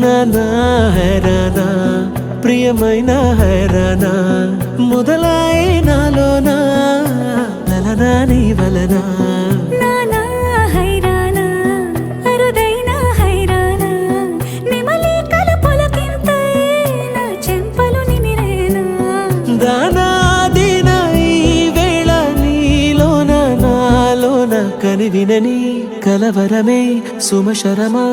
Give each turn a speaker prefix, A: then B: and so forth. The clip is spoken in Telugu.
A: నానా హైరానా ప్రియమైన హైరానా మొదలాయే నాలోనా లలనా నీ వలనా
B: నానా హైరానా అరుదైన హైరానా నిమలి కలుపులకింతై నా చెంపలు నిమిరేనా
A: దానాదిన ఈ వేళ నీలోన నాలోన కనివినని కలవరమే సుమశరమా